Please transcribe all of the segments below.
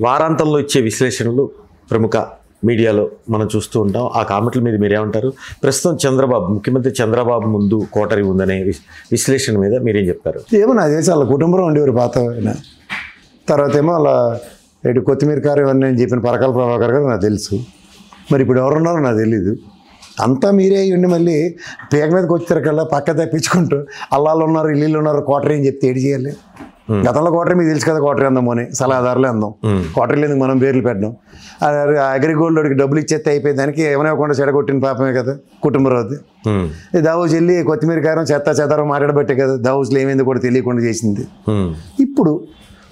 వారాంతంలో ఇచ్చే విశ్లేషణలు ప్రముఖ మీడియాలో మనం చూస్తూ ఉంటాం. ఆ కామెంట్ల మీద మీరేమంటారు? ప్రస్తుతం ముఖ్యమంత్రి చంద్రబాబు ముందు కోటరీ ఉందనే విశ్లేషణ మీద మీరేం చెప్తారు? ఏమో నాకు తెలిసి వాళ్ళ కుటుంబం ఉండేవారు పాత తర్వాత ఏమో అలా ఇటు కొత్తిమీర కారు ఇవన్నీ నేను చెప్పిన పరకాల ప్రభాకర్ గారు నాకు తెలుసు. మరి ఇప్పుడు ఎవరున్నారో నాకు తెలీదు. అంతా మీరే ఉండి మళ్ళీ పేక మీదకి వచ్చేసరికల్లా పక్క తప్పించుకుంటూ అల్లాళ్ళు ఉన్నారు ఇల్లు ఉన్నారు కోటరీ అని చెప్తే ఏడు చేయాలి. గతంలో కోటరీ మీకు తెలుసు కదా, కోటరీ అందాం అని సలహాదారులే అందాం. కోటరీ లేదు మనం పేర్లు పెట్టడం. అగ్రిగోల్డ్కి డబ్బులు ఇచ్చేస్తే అయిపోయింది, దానికి ఏమైనా చెడగొట్టిన పాపమే కదా కుటుంబరావుది. దావోస్ వెళ్ళి కొత్తిమీర కారం చెత్తారం మాట్లాడబట్టే కదా దావోస్లో ఏమైంది కూడా తెలియకుండా చేసింది. ఇప్పుడు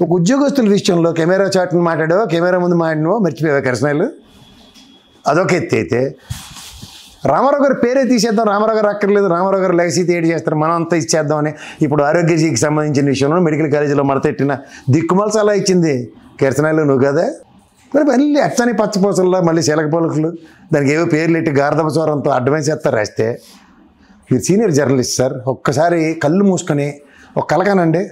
ఒక ఉద్యోగస్తుల విషయంలో కెమెరా చాట్ని మాట్లాడావో కెమెరా ముందు మాట్లాడినవో మర్చిపోయావా కృష్ణాలు? అదొక ఎత్తి అయితే రామారావు గారు పేరే తీసేద్దాం, రామారావు గారు అక్కర్లేదు, రామారావు గారు లెగసీ తేడి చేస్తారు, మనం అంతా ఇచ్చేద్దామని ఇప్పుడు ఆరోగ్యశ్రీకి సంబంధించిన విషయంలో మెడికల్ కాలేజీలో మడతెట్టిన దిక్కుమల సలహా ఇచ్చింది కిరసనాయిలు నువ్వు కదా. మరి మళ్ళీ అచ్చని పచ్చపోసల్లో మళ్ళీ శీలక పలుకులు దానికి ఏవో పేర్లు ఎట్టి గారదప స్వరంతో అడ్వాన్స్ చేస్తారు రాస్తే. మీరు సీనియర్ జర్నలిస్ట్ సార్, ఒక్కసారి కళ్ళు మూసుకొని ఒక కలకానండి.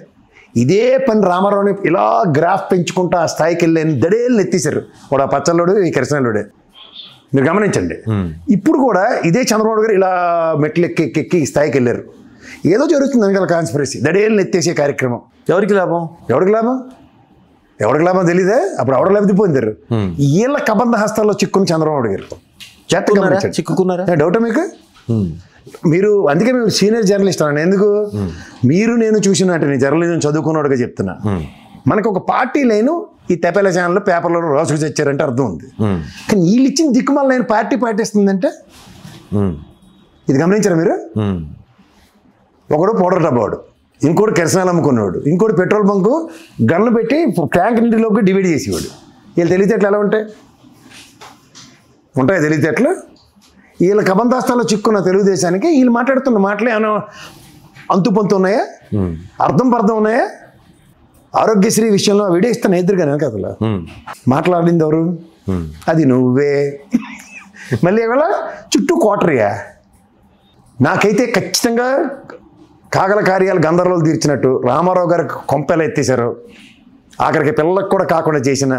ఇదే పని రామారావుని ఇలా గ్రాఫ్ పెంచుకుంటూ ఆ స్థాయికి వెళ్ళని దడేళ్ళు ఎత్తేసారు. వాడు ఆ పచ్చల్లుడు ఈ కృష్ణాలుడే మీరు గమనించండి. ఇప్పుడు కూడా ఇదే చంద్రబాబు గారు ఇలా మెట్లు ఎక్కి ఈ స్థాయికి వెళ్ళారు. ఏదో జరుగుతుంది వెనకాల కాన్స్పిరసీ, దడేళ్ళు ఎత్తేసే కార్యక్రమం. ఎవరికి లాభం? ఎవరికి లాభం తెలీదే. అప్పుడు ఎవరు లబ్ధి పొందారు? వీళ్ళ కబంధ హస్తాల్లో చిక్కుని చంద్రబాబు గారు చిక్కుకున్నారా? డౌటా మీకు? మీరు అందుకే మీరు సీనియర్ జర్నలిస్ట్ అన్నాను. ఎందుకు? మీరు నేను చూసినట్టు నేను జర్నలిజం చదువుకున్నాడుగా చెప్తున్నా. మనకు ఒక పార్టీ లైను ఈ తెపేల ఛానల్లో పేపర్లో రోజుకు తెచ్చారంటే అర్థం ఉంది. కానీ వీళ్ళు ఇచ్చిన దిక్కుమాల నేను పార్టీ పాటిస్తుందంటే ఇది గమనించారా మీరు? ఒకడు పౌడర్ డబ్బాడు, ఇంకోటి కిరసనాలు అమ్ముకునేవాడు, ఇంకోటి పెట్రోల్ బంకు గన్ను పెట్టి ట్యాంక్ ఇంటిలోకి డివైడ్ చేసేవాడు. వీళ్ళు తెలివితేటలు ఎలా ఉంటాయి తెలివితేటలు. వీళ్ళ కబంధాస్తాలో చిక్కున్న తెలుగుదేశానికి వీళ్ళు మాట్లాడుతున్న మాటలే ఏమైనా అంతుపంతు ఉన్నాయా, అర్థం పర్థం ఉన్నాయా? ఆరోగ్యశ్రీ విషయంలో వీడియో ఇస్తాను ఎదురుగానే కథలో మాట్లాడింది ఎవరు? అది నువ్వే. మళ్ళీ ఇవాళ చుట్టూ కోటరియా. నాకైతే ఖచ్చితంగా కాగల కార్యాలు గంధర్వాలు తీర్చినట్టు రామారావు గారికి కొంపెలా ఎత్తేశారు. ఆఖరికి పిల్లలకు కూడా కాకుండా చేసిన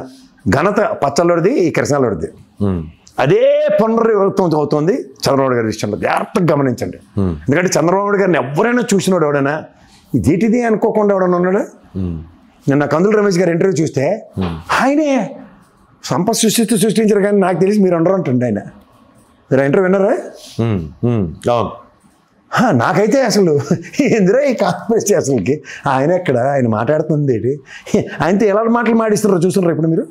ఘనత పచ్చళ్ళోడిది ఈ కృష్ణాలోడిది. అదే పునరావృతం అవుతుంది చంద్రబాబు గారి విషయంలో. జాగ్రత్తగా గమనించండి. ఎందుకంటే చంద్రబాబు గారిని ఎవరైనా చూసినాడు ఎవడైనా ఇదేటిది అనుకోకుండా ఎవడన్నా ఉన్నాడు. నిన్న కందుల రమేష్ గారి ఇంటర్వ్యూ చూస్తే ఆయనే సంపద సృష్టించారు కానీ నాకు తెలిసి మీరు ఉండరు అంటుండే ఆయన. మీరు ఆ ఇంటర్వ్యూ విన్నారా? నాకైతే అసలు ఎందులో ఈ కాన్స్పిరసీ అసలుకి ఆయన ఎక్కడ ఆయన మాట్లాడుతుంది ఏంటి, ఆయనతో ఎలా మాటలు మాడిస్తున్నారో చూస్తున్నారు ఇప్పుడు మీరు.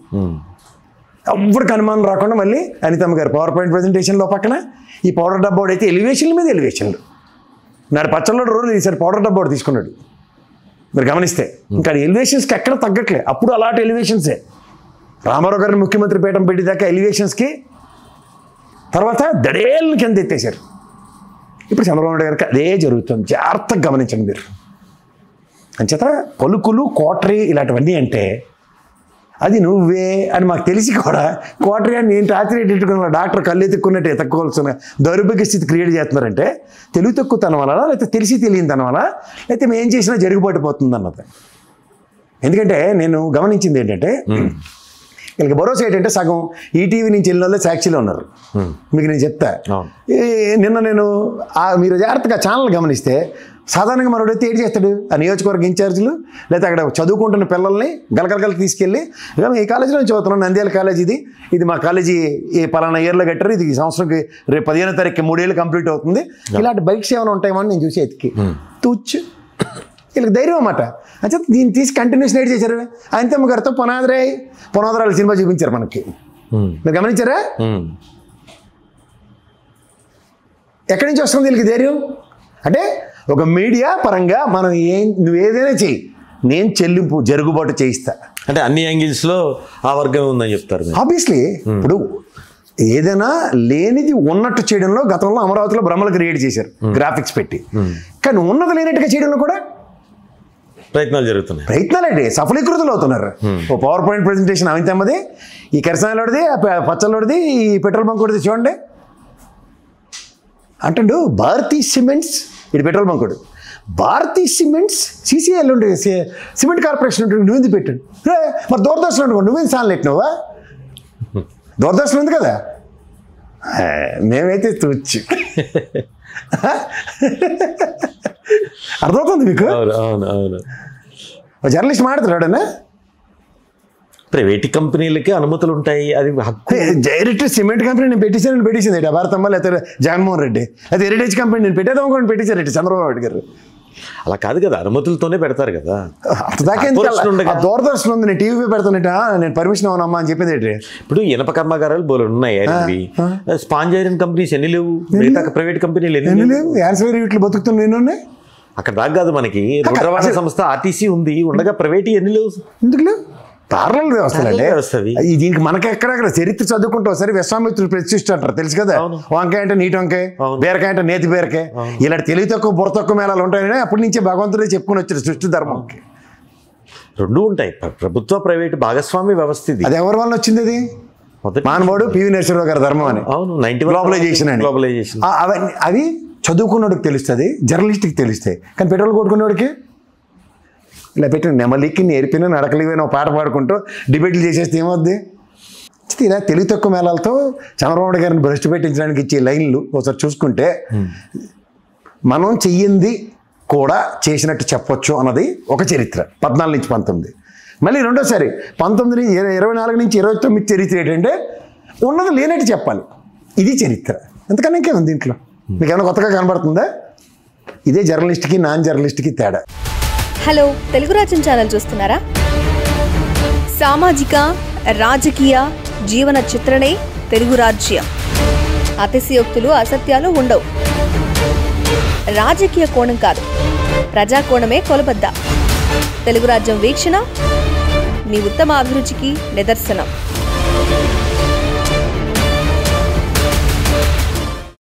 ఎవరికి అనుమానం రాకుండా మళ్ళీ అనితమ్మ గారు పవర్ పాయింట్ ప్రజెంటేషన్లో పక్కన ఈ పౌడర్ డబ్బాడు అయితే ఎలివేషన్ల మీద ఎలివేషన్లు. నాడు పచ్చళ్ళ రోజు ఈసారి పౌడర్ డబ్బాడు తీసుకున్నాడు. మీరు గమనిస్తే ఇంకా ఎలివేషన్స్కి ఎక్కడ తగ్గట్లే. అప్పుడు అలాంటి ఎలివేషన్సే. రామారావు గారిని ముఖ్యమంత్రి పీఠం పెట్టేదాకా ఎలివేషన్స్కి, తర్వాత దడేళ్ళని కింద ఎత్తేసారు. ఇప్పుడు చంద్రబాబు నాయుడు గారికి అదే జరుగుతుంది. జాగ్రత్తగా గమనించండి మీరు. అంచేత పలుకులు కోటరీ ఇలాంటివన్నీ అంటే అది నువ్వే అని మాకు తెలిసి కూడా కోటరీ అని నేను రాత్రి ఎట్టుకున్న డాక్టర్ కళ్ళు ఎత్తుక్కున్నట్టు ఎత్తుకోవాల్సిన దౌర్భాగ్య స్థితి క్రియేట్ చేస్తున్నారంటే తెలివి తక్కువతనం వల్ల, లేకపోతే తెలిసి తెలియని తనం వల్ల, లేకపోతే మేము ఏం చేసినా జరుగుబాటుపోతుంది అన్నది. ఎందుకంటే నేను గమనించింది ఏంటంటే వీళ్ళకి భరోసా ఏంటంటే సగం ఈటీవీ నుంచి వెళ్ళిన వాళ్ళే సాక్షిలో ఉన్నారు. మీకు నేను చెప్తా. నిన్న నేను మీరు జాగ్రత్తగా ఛానల్ గమనిస్తే సాధారణంగా మనోడైతే ఏం చేస్తాడు, ఆ నియోజకవర్గ ఇన్ఛార్జీలు లేదా అక్కడ చదువుకుంటున్న పిల్లల్ని గలగలగలకి తీసుకెళ్ళి ఈ కాలేజీలో చదువుతున్నాం, నంద్యాల కాలేజీ ఇది మా కాలేజీ ఈ పలానా ఇయర్లో కట్టారు, ఇది ఈ సంవత్సరంకి రేపు 15వ తారీఖుకి 3 ఏళ్ళు కంప్లీట్ అవుతుంది, ఇలాంటి బైక్స్ ఏమైనా ఉంటాయేమో అని నేను చూసి ఎతికి తూచ్చు. వీళ్ళకి ధైర్యం అన్నమాట. అంటే దీన్ని తీసి కంటిన్యూస్ నైట్ చేశారు. అనితమ్మ గారితో పునాదరాలు సినిమా చూపించారు మనకి. మీరు గమనించారా? ఎక్కడి నుంచి వస్తుంది వీళ్ళకి ధైర్యం? అంటే ఒక మీడియా పరంగా మనం నువ్వు ఏదైనా చెయ్యి, నేను చెల్లింపు జరుగుబాటు చేయిస్తా అంటే అన్ని యాంగిల్స్లో ఆ వర్గం ఉందని చెప్తారు. ఆబ్వియస్లీ ఇప్పుడు ఏదైనా లేనిది ఉన్నట్టు చేయడంలో గతంలో అమరావతిలో భ్రమలు క్రియేట్ చేశారు గ్రాఫిక్స్ పెట్టి. కానీ ఉన్నది లేనట్టుగా చేయడంలో కూడా ప్రయత్నాలు జరుగుతున్నాయి. ప్రయత్నాలండి సఫలీకృతులు అవుతున్నారు. ఓ పవర్ పాయింట్ ప్రజెంటేషన్ అమితమ్మది, ఈ కిరసనాయిలోడిది, పచ్చళ్ళోడిది, ఈ పెట్రోల్ బంక్ కొడిది చూడండి. అంటాడు భారతీ సిమెంట్స్, ఇది పెట్రోల్ బంకుడు, భారతీ సిమెంట్స్ సిసిఐలు ఉండే సిమెంట్ కార్పొరేషన్ ఉంటుంది, నువ్వు ఎందుకు పెట్టాడు? మరి దూరదర్శన్ అనుకో, నువ్వేం ఛానల్ పెట్టినావా? దూరదర్శన్ ఉంది కదా, మేమైతే తూచి. అర్థమవుతుంది మీకు? జర్నలిస్ట్ మాట్లాడుతున్నాడన్నా, ప్రైవేట్ కంపెనీలకి అనుమతులు ఉంటాయి, అది హక్కు. డైరెక్ట్ సిమెంట్ కంపెనీ నేను పెట్టించింది భారతమ్మ, లేకపోతే జగన్మోహన్ రెడ్డి, అయితే హెరిటేజ్ కంపెనీ నేను పెట్టేదాం అనుకోండి, పెట్టించారు చంద్రబాబు నాయుడు గారు. అలా కాదు కదా, అనుమతులతోనే పెడతారు కదా. అంతదాకా దూరదర్శన్ ఉంది, నేను టీవీ పెడతానట, నేను పర్మిషన్ అవునమ్మా అని చెప్పింది. ఇప్పుడు ఇనప కర్మాగారాలు బోలు ఉన్నాయి, స్పాంజ్ ఐరన్ కంపెనీస్ ఎన్ని లేవు, మిగతా ప్రైవేట్ కంపెనీలు ఎన్ని లేవు, యాన్సర్ వీటిలో బతుకుతున్నా నేను. అక్కడ దాకా కాదు, మనకి రోడ్డు రవాణా సంస్థ ఆర్టీసీ ఉంది, ఉండగా ప్రైవేట్ ఎన్ని లేవు, ఎందుకు లేవు? పార్లల్ వ్యవస్థ. దీనికి మనకి ఎక్కడెక్కడ చరిత్ర చదువుకుంటాం. సరే, విశ్వామిత్రుడు ప్రతిష్ఠ అంటారు, తెలుసు కదా. వంకాయ అంటే నీటి వంకాయ, బీరకాయ అంటే నేతి బీరకాయ, ఇలాంటి తెలివి తక్కువ బుర్ర తక్కువ మేళాలు ఉంటాయని అప్పటి నుంచే భగవంతుడే చెప్పుకుని వచ్చారు సృష్టి ధర్మంకి. రెండు ఉంటాయి, ప్రభుత్వ ప్రైవేట్ భాగస్వామి వ్యవస్థ. ఇది అది ఎవరి వల్ల వచ్చింది? అది మానవుడు పివి నరసింహరావు గారి ధర్మం అని, గ్లోబలైజేషన్ అని. అవన్నీ అవి చదువుకున్నోడికి తెలుస్తుంది, జర్నలిస్ట్కి తెలుస్తాయి. కానీ పెట్రోల్ కొట్టుకునేవాడికి ఇలా పెట్టిన నెమలికి నేర్పిన నడకలివైన పాట పాడుకుంటూ డిబేట్లు చేసేస్తే ఏమవుద్ది? ఇలా తెలివి తక్కువ మేళాలతో చంద్రబాబు గారిని భ్రష్టు పెట్టించడానికి ఇచ్చే లైన్లు ఒకసారి చూసుకుంటే మనం చెయ్యింది కూడా చేసినట్టు చెప్పొచ్చు అన్నది ఒక చరిత్ర. 14 నుంచి 19. మళ్ళీ రెండోసారి 24 నుంచి 29 చరిత్ర ఏంటంటే ఉన్నది లేనట్టు చెప్పాలి. ఇది చరిత్ర. ఎంతకన్నా ఇంకేముంది దీంట్లో? మీకు ఏమైనా కొత్తగా కనబడుతుందా? ఇదే జర్నలిస్ట్కి నాన్ జర్నలిస్ట్కి తేడా. హలో, తెలుగు రాజ్యం ఛానల్ చూస్తున్నారా? సామాజిక రాజకీయ జీవన చిత్రణే తెలుగు రాజ్యం. అతిశయోక్తులు అసత్యాలు ఉండవు. రాజకీయ కోణం కాదు, ప్రజా కోణమే కొలబద్ద. తెలుగు రాజ్యం వీక్షణ మీ ఉత్తమ అభిరుచికి నిదర్శనం.